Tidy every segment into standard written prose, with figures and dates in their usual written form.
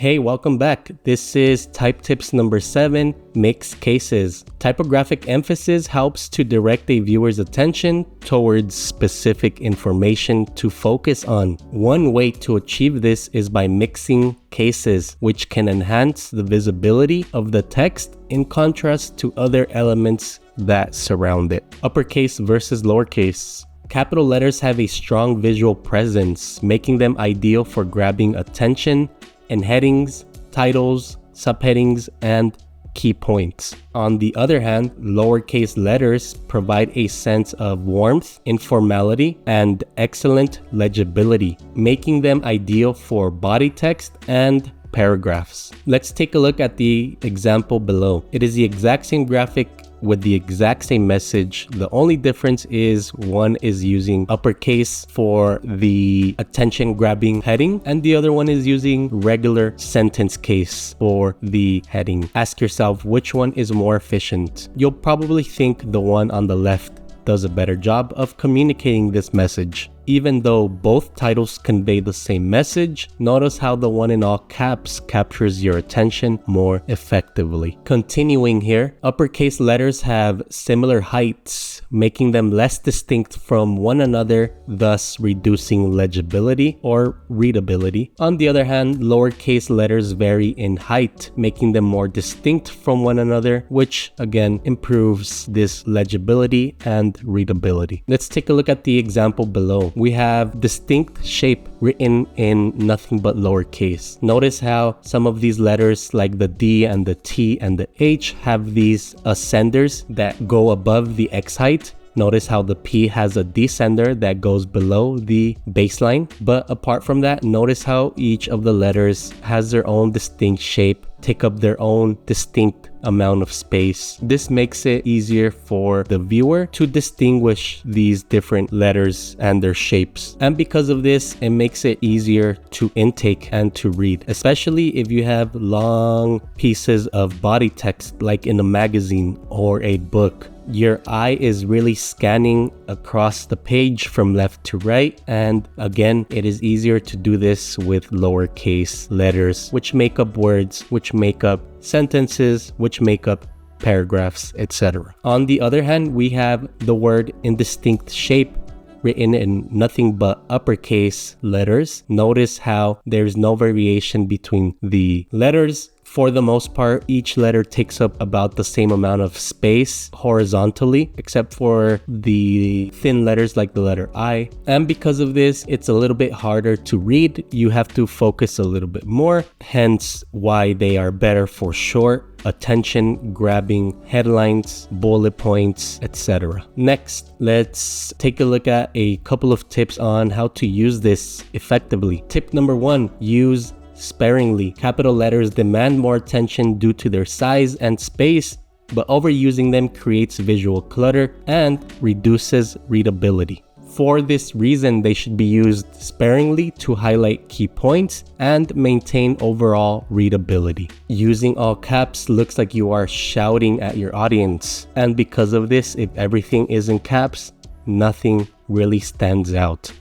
Hey, welcome back. This is Type Tips number 7, Mixed Cases. Typographic emphasis helps to direct a viewer's attention towards specific information to focus on. One way to achieve this is by mixing cases, which can enhance the visibility of the text in contrast to other elements that surround it. Uppercase versus lowercase. Capital letters have a strong visual presence, making them ideal for grabbing attention in headings, titles, subheadings, and key points. On the other hand, lowercase letters provide a sense of warmth, informality, and excellent legibility, making them ideal for body text and paragraphs. Let's take a look at the example below. It is the exact same graphic with the exact same message. The only difference is one is using uppercase for the attention grabbing heading and the other one is using regular sentence case for the heading. Ask yourself which one is more efficient. You'll probably think the one on the left does a better job of communicating this message. Even though both titles convey the same message, notice how the one in all caps captures your attention more effectively. Continuing here, uppercase letters have similar heights, making them less distinct from one another, thus reducing legibility or readability. On the other hand, lowercase letters vary in height, making them more distinct from one another, which again improves this legibility and readability. Let's take a look at the example below. We have distinct shape written in nothing but lowercase. Notice how some of these letters like the D and the T and the H have these ascenders that go above the X height. Notice how the P has a descender that goes below the baseline. But apart from that, notice how each of the letters has their own distinct shape, take up their own distinct amount of space. This makes it easier for the viewer to distinguish these different letters and their shapes. And because of this, it makes it easier to intake and to read, especially if you have long pieces of body text like in a magazine or a book. Your eye is really scanning across the page from left to right, and again, it is easier to do this with lowercase letters, which make up words, which make up sentences, which make up paragraphs, etc. On the other hand, we have the word indistinct shape written in nothing but uppercase letters. Notice how there's no variation between the letters. For the most part, each letter takes up about the same amount of space horizontally, except for the thin letters like the letter I. And because of this, it's a little bit harder to read. You have to focus a little bit more, hence why they are better for short, attention grabbing headlines, bullet points, etc. Next, let's take a look at a couple of tips on how to use this effectively. Tip number 1, use sparingly. Capital letters demand more attention due to their size and space, but overusing them creates visual clutter and reduces readability. For this reason, they should be used sparingly to highlight key points and maintain overall readability. Using all caps looks like you are shouting at your audience, and because of this, if everything is in caps, nothing really stands out.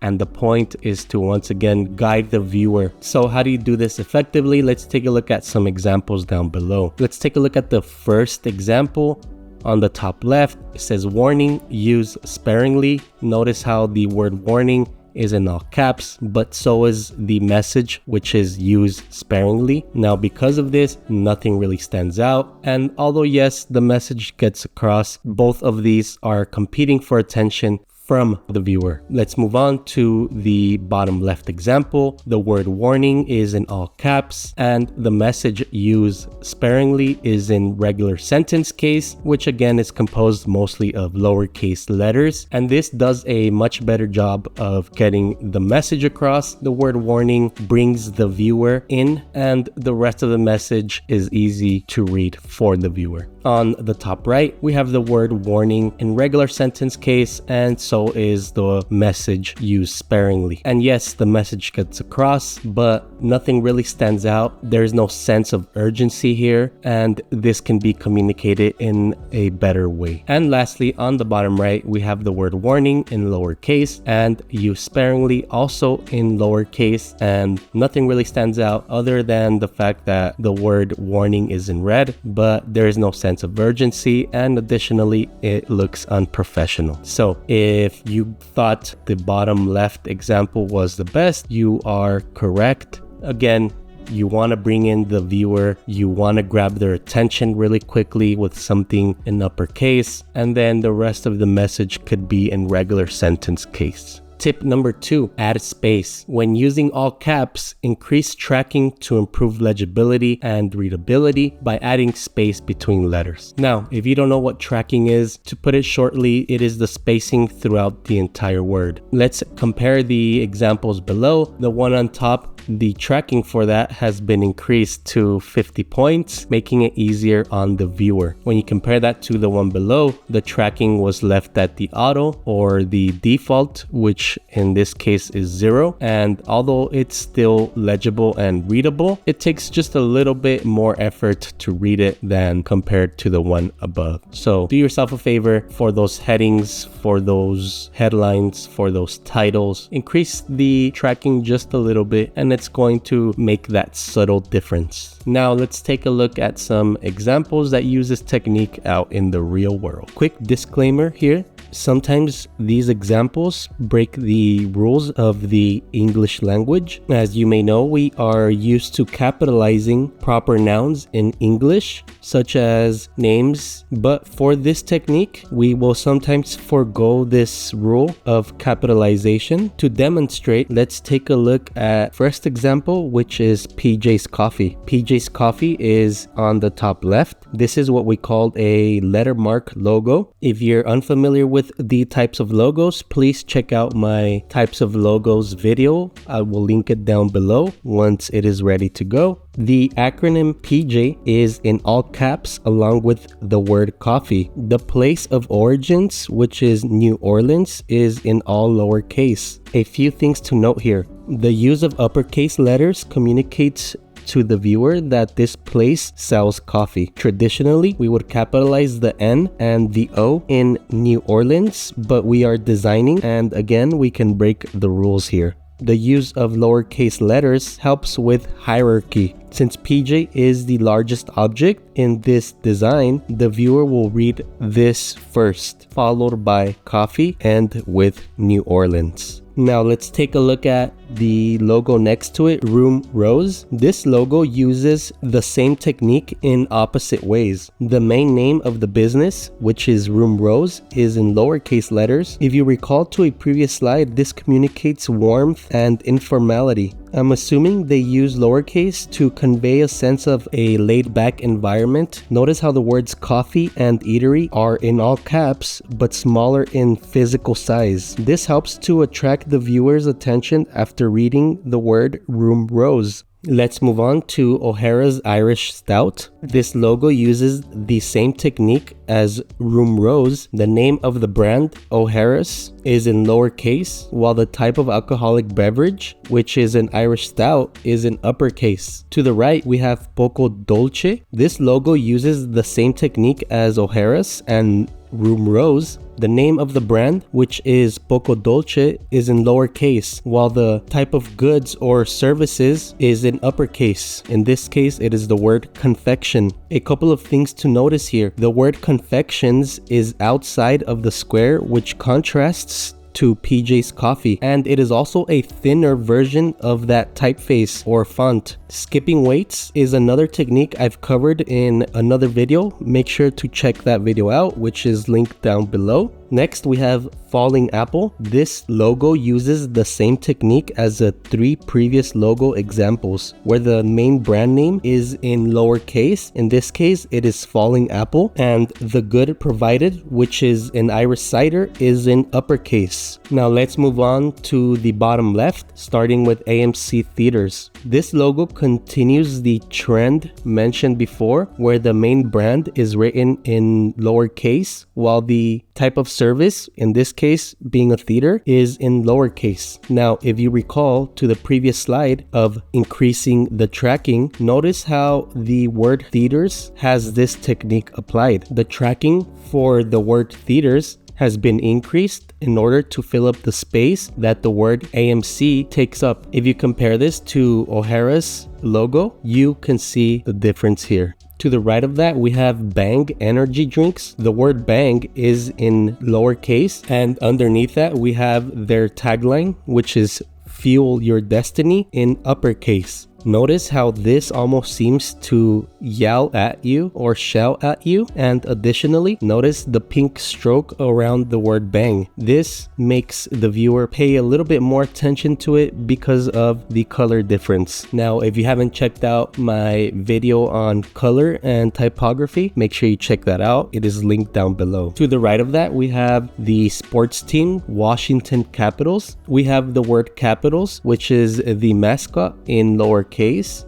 And the point is to once again guide the viewer. So how do you do this effectively? Let's take a look at some examples down below. Let's take a look at the first example. On the top left, it says warning, use sparingly. Notice how the word warning is in all caps, but so is the message, which is used sparingly. Now, because of this, nothing really stands out. And although yes, the message gets across, both of these are competing for attention from the viewer. Let's move on to the bottom left example. The word warning is in all caps and the message used sparingly is in regular sentence case, which again is composed mostly of lowercase letters. And this does a much better job of getting the message across. The word warning brings the viewer in and the rest of the message is easy to read for the viewer. On the top right, we have the word warning in regular sentence case and so so is the message used sparingly. And yes, the message gets across, but nothing really stands out. There's no sense of urgency here, and this can be communicated in a better way. And lastly, on the bottom right, we have the word warning in lowercase and used sparingly also in lowercase, and nothing really stands out other than the fact that the word warning is in red, but there is no sense of urgency, and additionally, it looks unprofessional. So if you thought the bottom left example was the best, you are correct. Again, you want to bring in the viewer, you want to grab their attention really quickly with something in uppercase, and then the rest of the message could be in regular sentence case. Tip number 2, add space. When using all caps, increase tracking to improve legibility and readability by adding space between letters. Now, if you don't know what tracking is, to put it shortly, it is the spacing throughout the entire word. Let's compare the examples below. The one on top, the tracking for that has been increased to 50 points, making it easier on the viewer. When you compare that to the one below, the tracking was left at the auto or the default, which in this case is 0. And although it's still legible and readable, it takes just a little bit more effort to read it than compared to the one above. So do yourself a favor for those headings, for those headlines, for those titles, increase the tracking just a little bit, and it's going to make that subtle difference. Now let's take a look at some examples that use this technique out in the real world. Quick disclaimer here. Sometimes these examples break the rules of the English language. As you may know, we are used to capitalizing proper nouns in English, such as names, but for this technique, we will sometimes forego this rule of capitalization. To demonstrate, let's take a look at first example, which is PJ's Coffee. PJ's Coffee is on the top left. This is what we call a lettermark logo. If you're unfamiliar with the types of logos, please check out my types of logos video. I will link it down below once it is ready to go. The acronym PJ is in all caps along with the word coffee. The place of origins, which is New Orleans, is in all lowercase. A few things to note here. The use of uppercase letters communicates to the viewer that this place sells coffee. Traditionally, we would capitalize the N and the O in New Orleans, but we are designing, and again, we can break the rules here. The use of lowercase letters helps with hierarchy. Since PJ is the largest object in this design, the viewer will read this first, followed by coffee and with New Orleans. Now let's take a look at the logo next to it, Room Rose. This logo uses the same technique in opposite ways. The main name of the business, which is Room Rose, is in lowercase letters. If you recall to a previous slide, this communicates warmth and informality. I'm assuming they use lowercase to convey a sense of a laid-back environment. Notice how the words coffee and eatery are in all caps, but smaller in physical size. This helps to attract the viewer's attention after reading the word Room Rose. Let's move on to O'Hara's Irish Stout. This logo uses the same technique as Room Rose. The name of the brand, O'Hara's, is in lowercase, while the type of alcoholic beverage, which is an Irish Stout, is in uppercase. To the right, we have Poco Dolce. This logo uses the same technique as O'Hara's and Room Rose. The name of the brand, which is Poco Dolce, is in lowercase, while the type of goods or services is in uppercase. In this case, it is the word confection. A couple of things to notice here. The word confections is outside of the square, which contrasts to PJ's Coffee, and it is also a thinner version of that typeface or font. Skipping weights is another technique I've covered in another video. Make sure to check that video out, which is linked down below. Next, we have Falling Apple. This logo uses the same technique as the 3 previous logo examples, where the main brand name is in lowercase. In this case, it is Falling Apple, and the good provided, which is an Irish cider, is in uppercase. tips. Now let's move on to the bottom left, starting with AMC Theaters. This logo continues the trend mentioned before, where the main brand is written in lowercase, while the type of service, in this case being a theater, is in lowercase. Now, if you recall to the previous slide of increasing the tracking, notice how the word theaters has this technique applied. The tracking for the word theaters has been increased in order to fill up the space that the word AMC takes up. If you compare this to O'Hara's logo, you can see the difference here. To the right of that, we have Bang energy drinks. The word Bang is in lowercase, and underneath that, we have their tagline, which is Fuel Your Destiny in uppercase. Notice how this almost seems to yell at you or shout at you. And additionally, notice the pink stroke around the word bang. This makes the viewer pay a little bit more attention to it because of the color difference. Now, if you haven't checked out my video on color and typography, make sure you check that out. It is linked down below. To the right of that, we have the sports team, Washington Capitals. We have the word Capitals, which is the mascot in lowercase,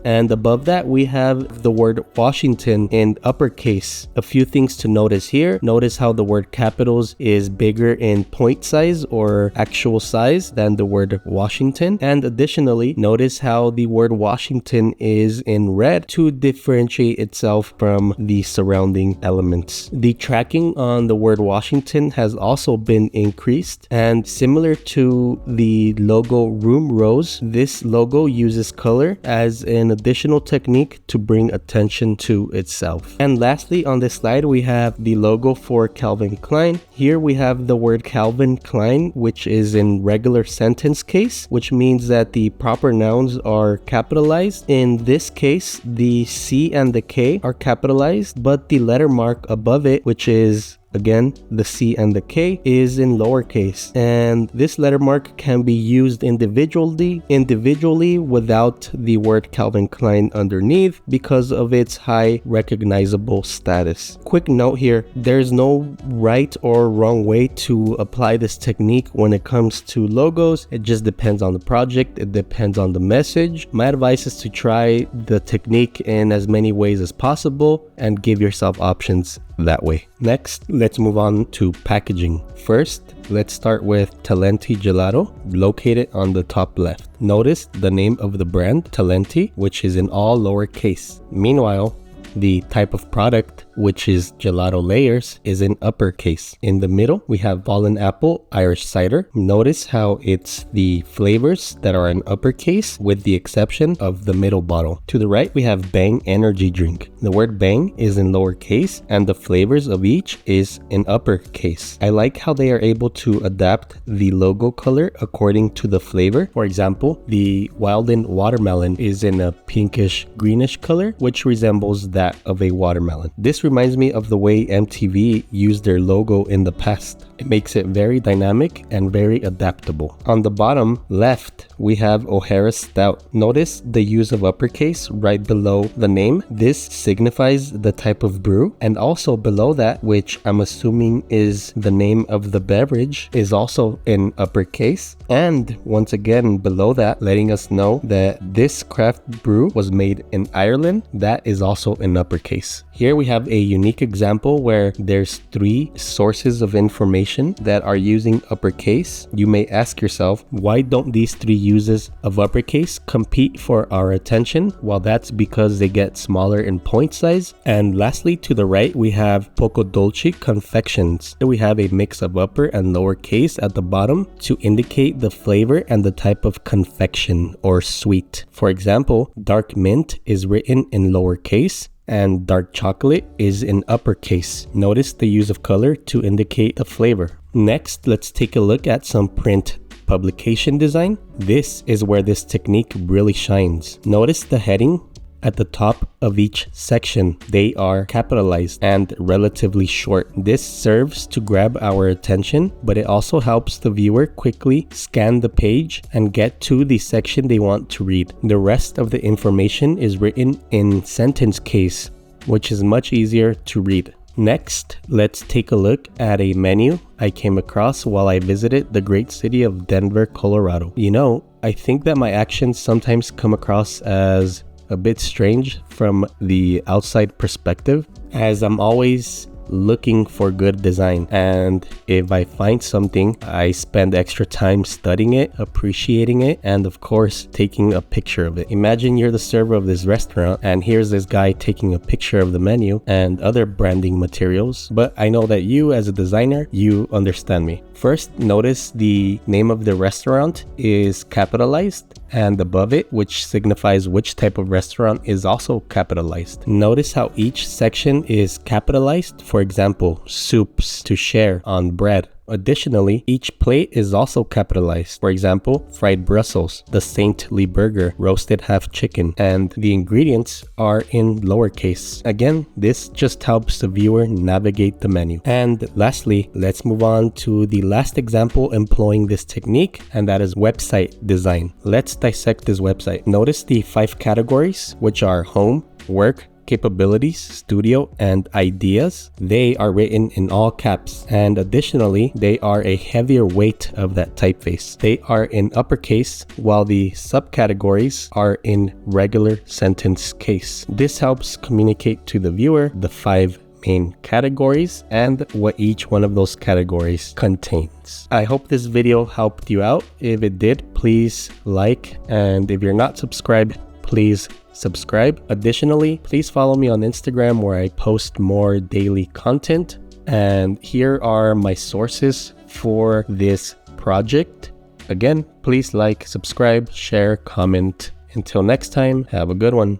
and above that we have the word Washington in uppercase. A few things to notice here. Notice how the word Capitals is bigger in point size or actual size than the word Washington, and additionally notice how the word Washington is in red to differentiate itself from the surrounding elements. The tracking on the word Washington has also been increased, and similar to the logo Room Rose, this logo uses color as an additional technique to bring attention to itself. And lastly, on this slide, we have the logo for Calvin Klein. Here we have the word Calvin Klein, which is in regular sentence case, which means that the proper nouns are capitalized. In this case, the C and the K are capitalized, but the letter mark above it, which is again, the C and the K, is in lowercase, and this letter mark can be used individually without the word Calvin Klein underneath because of its high recognizable status. Quick note here, there's no right or wrong way to apply this technique when it comes to logos. It just depends on the project, it depends on the message. My advice is to try the technique in as many ways as possible and give yourself options that way. Next, let's move on to packaging. First, let's start with Talenti Gelato, located on the top left. Notice the name of the brand, Talenti, which is in all lowercase. Meanwhile, the type of product, which is gelato layers, is in uppercase. In the middle, we have Fallen Apple Irish Cider. Notice how it's the flavors that are in uppercase with the exception of the middle bottle. To the right, we have Bang Energy Drink. The word Bang is in lowercase and the flavors of each is in uppercase. I like how they are able to adapt the logo color according to the flavor. For example, the Wilden Watermelon is in a pinkish greenish color, which resembles that of a watermelon. This reminds me of the way MTV used their logo in the past. It makes it very dynamic and very adaptable. On the bottom left, we have O'Hara Stout. Notice the use of uppercase right below the name. This signifies the type of brew, and also below that, which I'm assuming is the name of the beverage, is also in uppercase. And once again below that, letting us know that this craft brew was made in Ireland. That is also in uppercase. Here we have a unique example where there's 3 sources of information that are using uppercase. You may ask yourself, why don't these 3 uses of uppercase compete for our attention? Well, that's because they get smaller in point size. And lastly, to the right, we have Poco Dolce Confections. Here we have a mix of upper and lower case at the bottom to indicate the flavor and the type of confection or sweet. For example, dark mint is written in lowercase and dark chocolate is in uppercase. Notice the use of color to indicate the flavor. Next, let's take a look at some print publication design. This is where this technique really shines. Notice the heading at the top of each section. They are capitalized and relatively short. This serves to grab our attention, but it also helps the viewer quickly scan the page and get to the section they want to read. The rest of the information is written in sentence case, which is much easier to read. Next, let's take a look at a menu I came across while I visited the great city of Denver, Colorado. You know, I think that my actions sometimes come across as a bit strange from the outside perspective, as I'm always looking for good design, and if I find something, I spend extra time studying it, appreciating it, and of course taking a picture of it. Imagine you're the server of this restaurant and here's this guy taking a picture of the menu and other branding materials, but I know that you as a designer, you understand me. First, notice the name of the restaurant is capitalized, and above it, which signifies which type of restaurant, is also capitalized. Notice how each section is capitalized. For example, soups to share on bread. Additionally, each plate is also capitalized. For example, fried Brussels, the saintly burger, roasted half chicken, and the ingredients are in lowercase. Again, this just helps the viewer navigate the menu. And lastly, let's move on to the last example employing this technique, and that is website design. Let's dissect this website. Notice the 5 categories, which are home, work, capabilities, studio, and ideas. They are written in all caps, and additionally, they are a heavier weight of that typeface. They are in uppercase, while the subcategories are in regular sentence case. This helps communicate to the viewer the 5 main categories and what each one of those categories contains. I hope this video helped you out. If it did, please like, and if you're not subscribed, please subscribe. Additionally, please follow me on Instagram where I post more daily content. And here are my sources for this project. Again, please like, subscribe, share, comment. Until next time, have a good one.